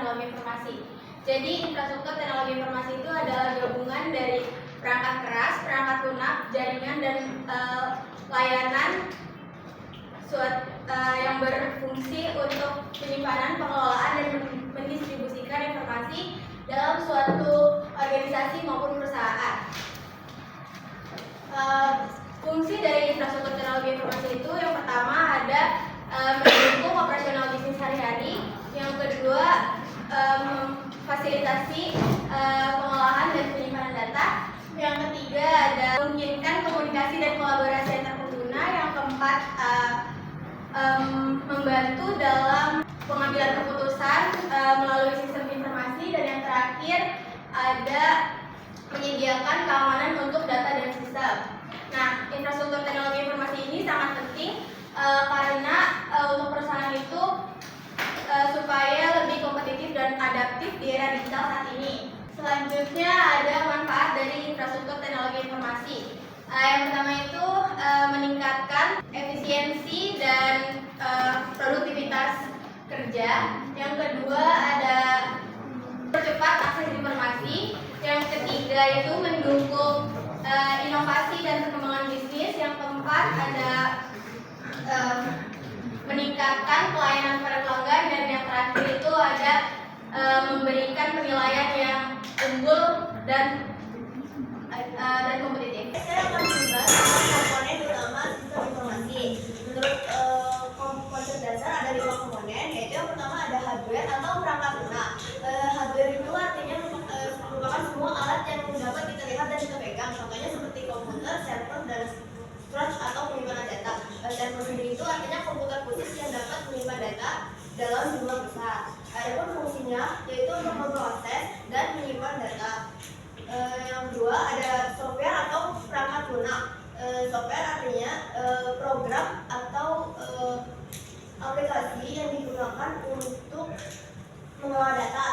teknologi informasi. Jadi infrastruktur teknologi informasi itu adalah gabungan dari perangkat keras, perangkat lunak, jaringan dan layanan yang berfungsi untuk penyimpanan, pengelolaan dan mendistribusikan informasi dalam suatu organisasi maupun perusahaan. Fungsi dari infrastruktur teknologi informasi itu yang pertama ada mendukung operasional bisnis sehari-hari, yang kedua memfasilitasi pengolahan dan penyimpanan data, yang ketiga ada memungkinkan komunikasi dan kolaborasi antar pengguna, yang keempat membantu dalam pengambilan keputusan melalui sistem informasi, dan yang terakhir ada menyediakan keamanan untuk data dan sistem. Nah, infrastruktur teknologi informasi ini sangat penting karena untuk perusahaan itu supaya lebih kompetitif dan adaptif di era digital saat ini. Selanjutnya ada manfaat dari infrastruktur teknologi informasi. Yang pertama itu meningkatkan efisiensi dan produktivitas kerja. Yang kedua ada percepat akses informasi. Yang ketiga itu mendukung inovasi dan perkembangan bisnis. Yang keempat ada meningkatkan pelayanan pada pelanggan, dan yang terakhir itu ada memberikan penilaian yang unggul dan kompetitif. Saya akan membahas komponen utama sistem informasi. Menurut konsep dasar ada 5 komponen, yaitu yang pertama ada hardware atau perangkat lunak. Hardware itu artinya merupakan semua alat yang dapat kita lihat dan kita pegang. Contohnya seperti komputer, server, dan storage atau penyimpanan data. Server sendiri itu artinya komputer khusus yang dapat menyimpan data dalam jumlah besar. Adapun fungsinya yaitu untuk memproses dan menyimpan data. Yang kedua ada software atau perangkat lunak. Software artinya program atau aplikasi yang digunakan untuk mengolah data.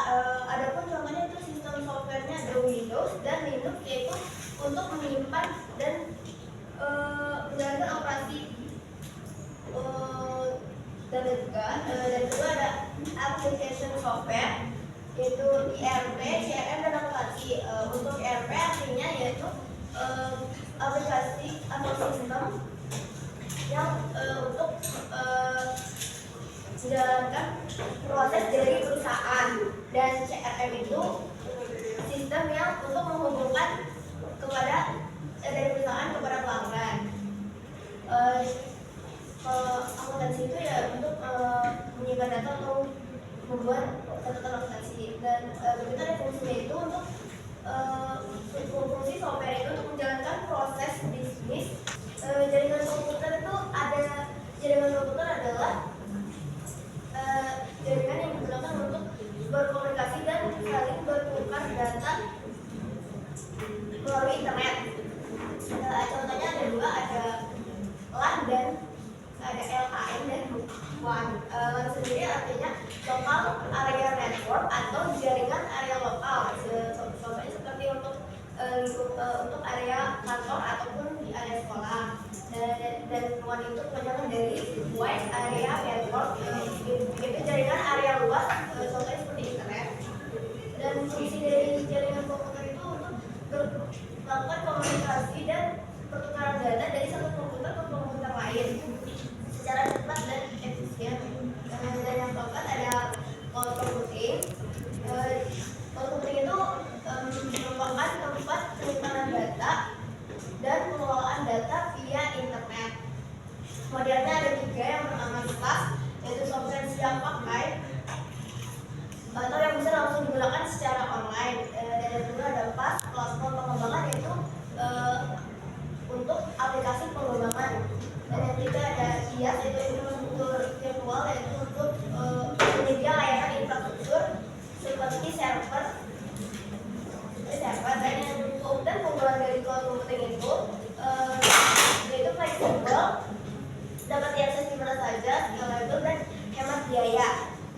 Adapun contohnya itu sistem softwarenya ada Windows dan Linux, yaitu untuk menyimpan dan menjalankan operasi. Dan kedua ada application software, yaitu ERP, CRM, dan aplikasi. Untuk ERP artinya yaitu aplikasi atau sistem yang untuk menjalankan proses dari perusahaan, dan CRM itu sistem yang untuk menghubungkan kepada dari perusahaan kepada pelanggan. Akuntansi itu ya untuk menyimpan data atau membuat catatan akuntansi, dan begitu ada fungsinya itu untuk fungsi software itu untuk menjalankan proses bisnis. Jaringan komputer itu adalah jaringan yang digunakan untuk berkomunikasi dan saling bertukar data melalui internet. Contohnya ada dua, ada LAN dan ada LAN dan WAN. LAN sendiri artinya local area network atau jaringan area lokal. Contohnya seperti untuk area kantor ataupun di area sekolah. Dan WAN itu kepanjangan dari wide area network, yaitu jaringan area luas, contohnya seperti internet. Dan fungsi dari jaringan komputer itu untuk melakukan komunikasi dan pertukaran data dari satu komputer ke komputer lain secara cepat dan efisien. Dan yang keempat ada cloud computing. Cloud computing itu merupakan tempat penyimpanan data dan pengelolaan data via internet. Modelnya ada 3, yang pertama SaaS, yaitu software siap pakai atau yang bisa langsung digunakan secara online. Dan yang kedua ada PaaS, platform pengembangan, yaitu untuk aplikasi pengembangan. Dan yang ketiga ada IaaS, yaitu infrastruktur virtual, yaitu untuk penyedia layanan infrastruktur seperti server. Dan yang dan keunggulan dari cloud computing itu yaitu fleksibel, dapat diakses di mana saja, scalable, dan hemat biaya.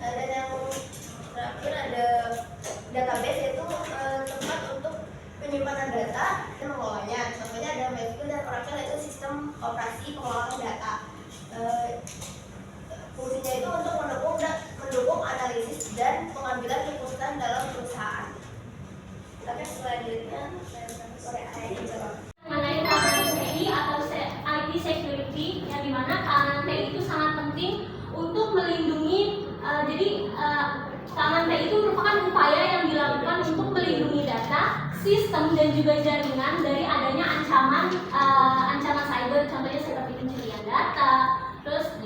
Dan yang terakhir ada database, yaitu tempat untuk penyimpanan data dan mengelolanya. Contohnya ada MySQL dan Oracle, yaitu sistem operasi pengelolaan data. Fungsinya itu untuk mendukung analisis dan pengambilan pengambilan keputusan dalam perusahaan. Oke, selanjutnya sore hari jawab. Mengenai keamanan TI atau IT security, yang dimana keamanan TI itu sangat penting untuk melindungi. Keamanan TI itu merupakan upaya yang dilakukan untuk melindungi data, sistem dan juga jaringan dari adanya ancaman cyber, contohnya seperti pencurian data, terus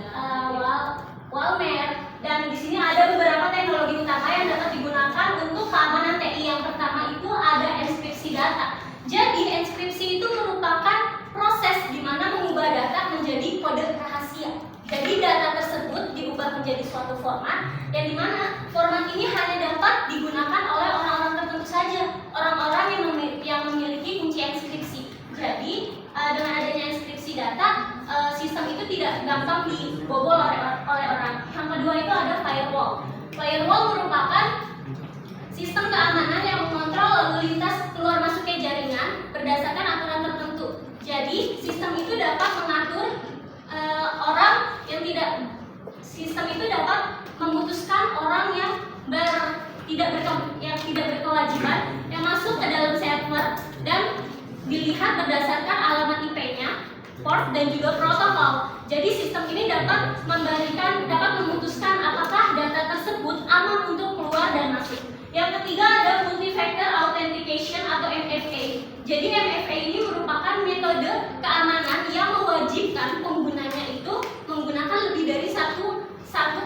malware. Dan di sini ada beberapa teknologi utama yang dapat digunakan untuk keamanan TI. Yang pertama itu ada enkripsi data. Jadi enkripsi itu merupakan proses di mana mengubah data menjadi kode rahasia. Jadi data tersebut diubah menjadi suatu format yang dimana format ini hanya dapat digunakan oleh orang-orang tertentu saja, orang-orang yang memiliki kunci enkripsi. Jadi dengan adanya enkripsi data, sistem itu tidak gampang dibobol oleh orang. Yang kedua itu ada firewall. Firewall merupakan sistem keamanan yang mengontrol lalu lintas keluar masuknya jaringan berdasarkan aturan tertentu. Jadi sistem itu dapat mengatur sistem itu dapat memutuskan orang yang tidak berkewajiban yang masuk ke dalam server dan dilihat berdasarkan alamat IP-nya, port dan juga protokol. Jadi sistem ini dapat memutuskan apakah data tersebut aman untuk keluar dan masuk. Yang ketiga ada multi-factor authentication atau MFA. Jadi MFA ini merupakan metode keamanan yang mewajibkan penggunanya itu menggunakan lebih dari satu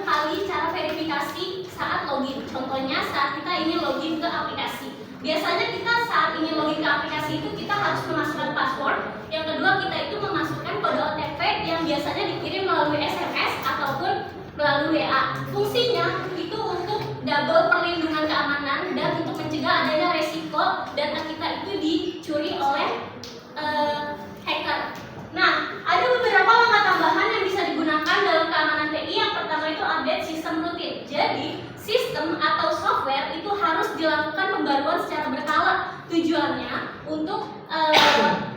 kali cara verifikasi saat login. Contohnya saat kita ingin login ke aplikasi. Biasanya kita saat ingin login ke aplikasi itu kita harus memasukkan password. Yang kedua kita itu memasukkan kode OTP yang biasanya dikirim melalui SMS ataupun melalui WA. Fungsinya itu untuk double perlindungan keamanan dan untuk mencegah adanya resiko data kita itu dicuri oleh hacker. Nah, ada beberapa langkah tambahan yang bisa digunakan dalam keamanan TI. Yang pertama itu update sistem rutin. Jadi, sistem atau software itu harus dilakukan pembaruan secara berkala. Tujuannya untuk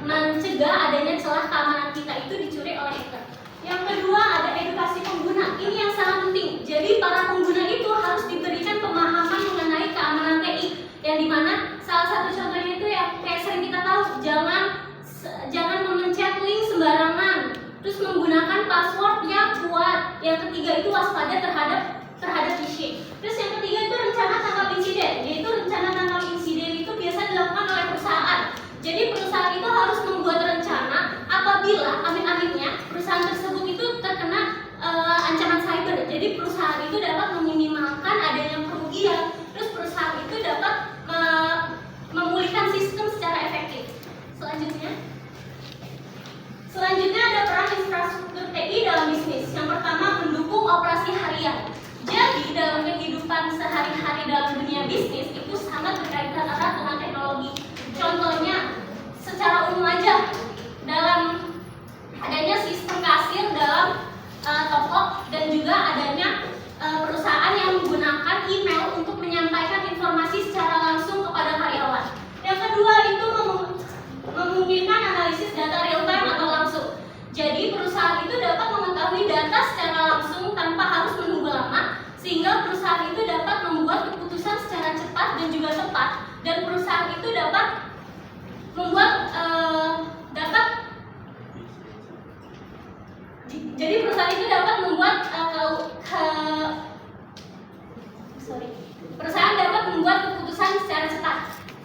mencegah adanya celah keamanan kita itu dicuri oleh hacker. Yang kedua ada edukasi pengguna. Ini yang sangat penting. Jadi para pengguna itu harus diberikan pemahaman mengenai keamanan TI. Yang dimana salah satu contohnya itu yang kayak sering kita tahu, jangan memencet link sembarangan. Terus menggunakan password yang kuat. Yang ketiga itu waspada terhadap phishing. Terus yang ketiga itu rencana tangkap insiden. Yaitu rencana tangkap insiden itu biasa dilakukan oleh perusahaan. Jadi perusahaan itu harus membuat rencana apabila amit-amitnya perusahaan tersebut itu terkena ancaman cyber. Jadi perusahaan itu dapat meminimalkan adanya kerugian. Terus perusahaan itu dapat memulihkan sistem secara efektif. Selanjutnya ada peran infrastruktur TI dalam bisnis. Yang pertama mendukung operasi harian. Jadi dalam kehidupan sehari-hari dalam dunia bisnis itu sangat berkaitan erat dengan teknologi. Contohnya secara umum aja dalam adanya sistem kasir dalam toko dan juga adanya perusahaan yang menggunakan email untuk menyampaikan informasi secara langsung kepada karyawan. Yang kedua itu memungkinkan analisis data real time atau langsung. Jadi perusahaan itu dapat mengetahui data secara langsung tanpa harus menunggu lama, sehingga perusahaan itu dapat membuat keputusan secara cepat dan juga tepat, dan perusahaan itu dapat perusahaan dapat membuat keputusan secara cepat.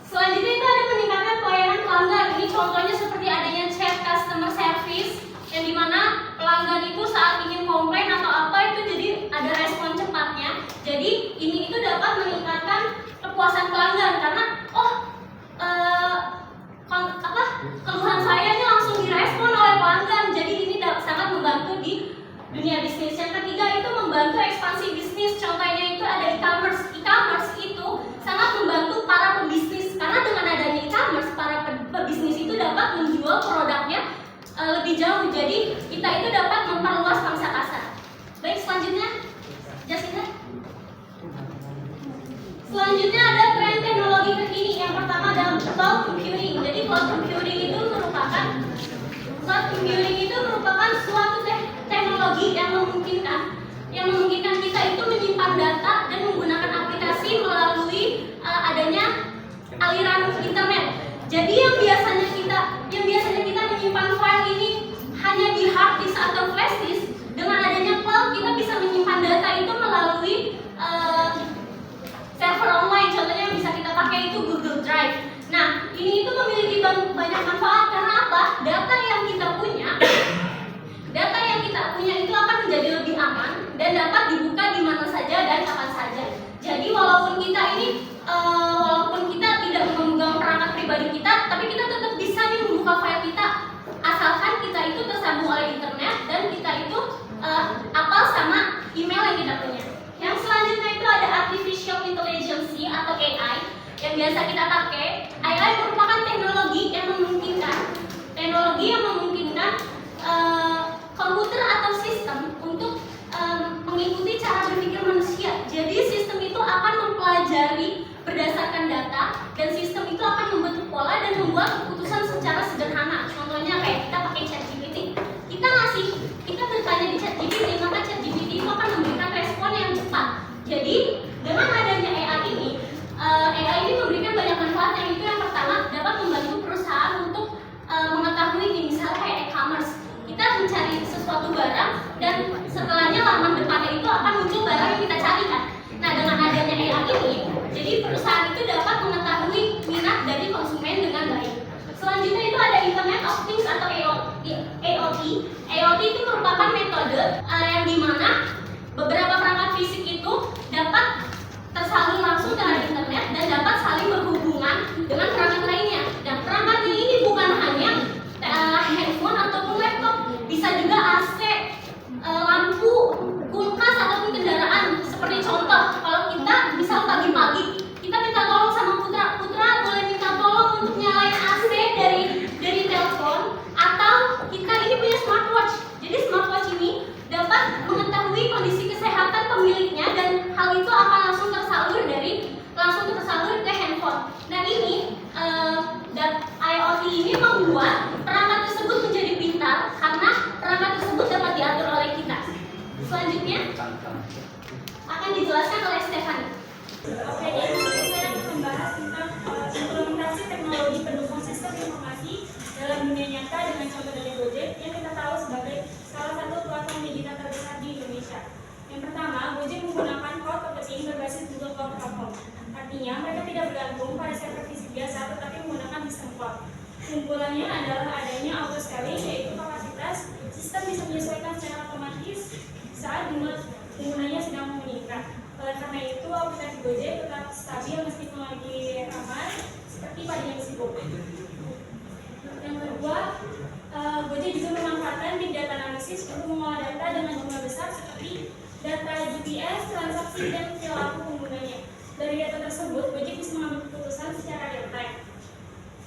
Selanjutnya itu ada meningkatkan pelayanan pelanggan. Ini contohnya seperti adanya chat customer service, yang dimana pelanggan itu saat ingin komplain atau apa itu jadi ada respon cepatnya. Jadi ini itu dapat meningkatkan kepuasan pelanggan karena keluhan saya ini langsung direspon oleh pelanggan. Jadi ini sangat membantu di dunia bisnis. Yang ketiga itu membantu ekspansi bisnis. Contohnya itu ada e-commerce. E-commerce itu sangat membantu para pebisnis karena dengan adanya e-commerce para pebisnis itu dapat menjual produknya lebih jauh. Jadi kita itu dapat memperluas pangsa pasar. Baik, selanjutnya Jasina. Selanjutnya ada tren teknologi terkini. Yang pertama adalah cloud computing. Jadi cloud computing itu merupakan suatu teknologi yang memungkinkan kita itu menyimpan data dan menggunakan aplikasi Jadi yang biasanya kita menyimpan file ini hanya di hard disk atau flash disk, dengan adanya cloud kita bisa menyimpan data itu melalui server online. Contohnya yang bisa kita pakai itu Google Drive. Nah, ini itu memiliki banyak manfaat karena apa? Data yang kita punya itu akan menjadi lebih aman dan dapat dibuka di mana saja dan kapan saja. Jadi walaupun kita tidak memegang perangkat pribadi kita, tapi kita tetap bisa nih membuka file kita asalkan kita itu tersambung oleh internet dan kita itu apal sama email yang kita punya. Yang selanjutnya itu ada artificial intelligence atau AI yang biasa kita pakai. AI merupakan teknologi yang memungkinkan komputer atau sistem untuk mengikuti cara berpikir manusia. Jadi sistem itu akan mempelajari berdasarkan data dan sistem itu akan membentuk pola dan membuat keputusan secara sederhana. Contohnya kayak kita pakai ChatGPT. Kita bertanya di ChatGPT, maka ChatGPT itu akan memberikan respon yang cepat. Jadi dengan adanya AI ini memberikan banyak manfaat. Yang itu yang pertama dapat membantu perusahaan untuk mengetahui misalnya kayak e-commerce. Kita mencari sesuatu barang dan setelahnya laman depannya itu akan muncul barang yang kita cari kan. Nah, dengan adanya AI ini, jadi perusahaan itu dapat mengetahui minat dari konsumen dengan baik. Selanjutnya itu ada Internet of Things atau IoT. IoT itu merupakan metode yang dimana beberapa perangkat fisik itu dapat tersalur langsung ke arah internet dan dapat saling berhubungan dengan perangkat lainnya. Dan perangkatnya ini bukan hanya handphone ataupun laptop, bisa juga AC, lampu, kulkas ataupun kendaraan. Seperti contoh, kalau kita misal pagi-pagi kita minta tolong sama putra boleh minta tolong untuk nyalain AC dari telepon, atau kita ini punya smartwatch. Jadi smartwatch ini dapat mengetahui kondisi kesehatan pemiliknya dan hal itu akan langsung tersalur ke handphone. Nah, ini IoT ini membuat perangkat tersebut menjadi pintar karena perangkat tersebut dapat diatur oleh kita. Selanjutnya akan dijelaskan oleh Stefani. Oke, jadi saya akan membahas tentang implementasi teknologi pendukung sistem informasi dalam dunia nyata dengan contoh dari Gojek yang kita tahu sebagai salah satu platform digital terbesar di Indonesia. Yang pertama, Gojek menggunakan cloud computing berbasis Google Cloud Platform. Artinya, mereka tidak bergantung pada server fisik biasa, tetapi menggunakan sistem cloud. Keunggulannya adalah adanya auto scaling, yaitu kapasitas sistem bisa menyesuaikan secara otomatis saat jumlah penggunanya sedang meningkat. Oleh karena itu, aplikasi Gojek tetap stabil meskipun lagi ramai, seperti pada yang sibuk. Yang kedua, Gojek juga memanfaatkan big data analisis untuk mengolah data dengan jumlah besar seperti data GPS, transaksi, dan perilaku penggunanya. Dari data tersebut, Gojek bisa mengambil keputusan secara real time.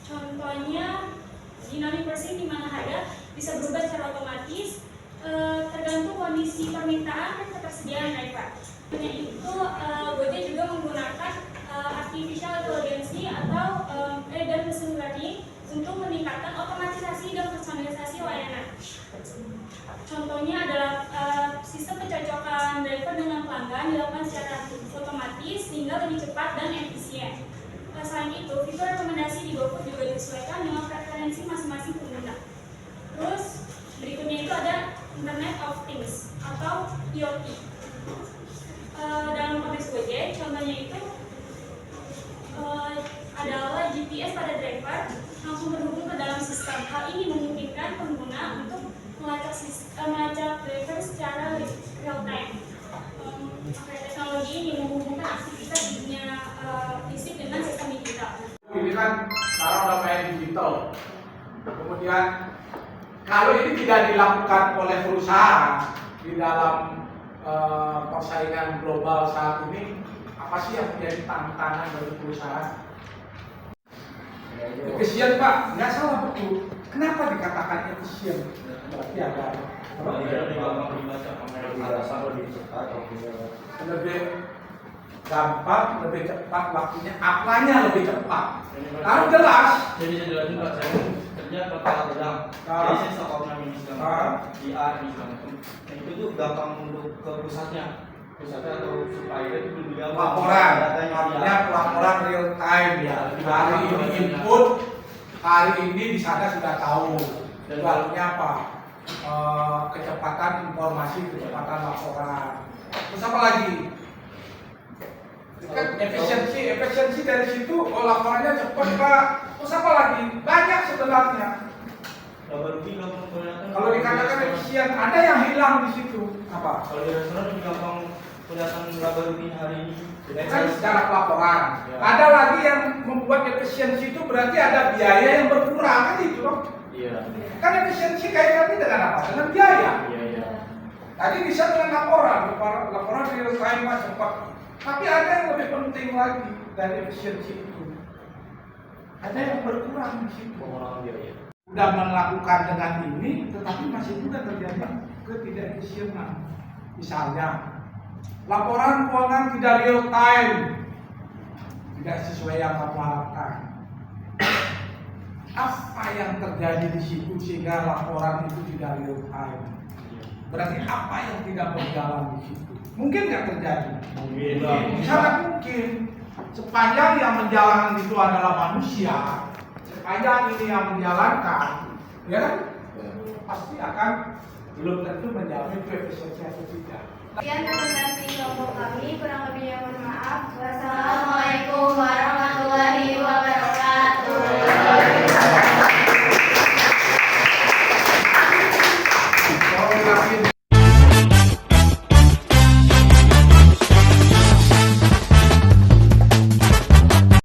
Contohnya, dynamic pricing di mana harga bisa berubah secara otomatis tergantung kondisi permintaan dan ketersediaan driver. Hanya itu, Gojek juga menggunakan artificial intelligence atau dan machine learning untuk meningkatkan otomatisasi dan personalisasi layanan. Contohnya adalah sistem pencocokan driver dengan pelanggan dilakukan secara otomatis sehingga lebih cepat dan efisien. Selain itu, fitur rekomendasi di GoFood juga disesuaikan dengan preferensi masing-masing pengguna. Terus berikutnya itu ada Internet of Things atau IoT. Dalam konteks Gojek, contohnya itu adalah GPS pada driver langsung terhubung ke dalam sistem. Hal ini memungkinkan pengguna untuk melacak driver secara real time. Teknologi ini menghubungkan aktivitas di dunia fisik dengan sistem digital. Ini kan sekarang udah main digital. Kemudian kalau ini tidak dilakukan oleh perusahaan di dalam persaingan global saat ini, apa sih yang menjadi tantangan bagi perusahaan? Efisien Pak, nggak salah betul. Kenapa dikatakan efisien? Berarti ada lebih gampang, lebih cepat waktunya, apanya lebih cepat. Kalau jelas. Jadi saya jelasin Pak, saya kerja kepala bidang. Jadi saya sekolahnya ini segala IA ini segala. Itu tuh gampang untuk ke pusatnya atau supaya itu laporan, artinya pelaporan real time ya. Hari ini input, hari ini di sana sudah tahu value-nya apa, kecepatan informasi, kecepatan laporan. Terus apa lagi? Kan efisiensi dari situ, laporannya cepat Pak. Terus apa lagi? Banyak sebenarnya. Kalau dikatakan efisien, ada yang hilang di situ. Apa? Kalau di restoran lebih gampang kelihatan laba rugi hari ini. Kan secara pelaporan. Ya. Ada lagi yang membuat efisiensi itu berarti ada biaya yang berkurang, kan itu loh. Iya. Kan efisiensi kaitannya dengan apa? Dengan biaya. Iya. Tadi bisa dengan laporan real time Pak, cepat. Tapi ada yang lebih penting lagi dari efisiensi itu. Ada yang berkurang di situ. Pengurangan biaya. Sudah melakukan dengan ini, tetapi masih juga terjadi ketidakefisienan. Misalnya, laporan keuangan tidak real time, tidak sesuai yang kamu harapkan. Apa yang terjadi di situ sehingga laporan itu tidak real time? Berarti apa yang tidak berjalan di situ? Mungkin nggak terjadi? Mungkin. Sangat mungkin. Sepanjang yang menjalankan itu adalah manusia, sepanjang ini yang menjalankan, ya kan? Pasti akan belum tentu menjamin itu efisiensi atau tidak. Sekian presentasi kelompok kami, kurang lebihnya mohon maaf. Wassalamualaikum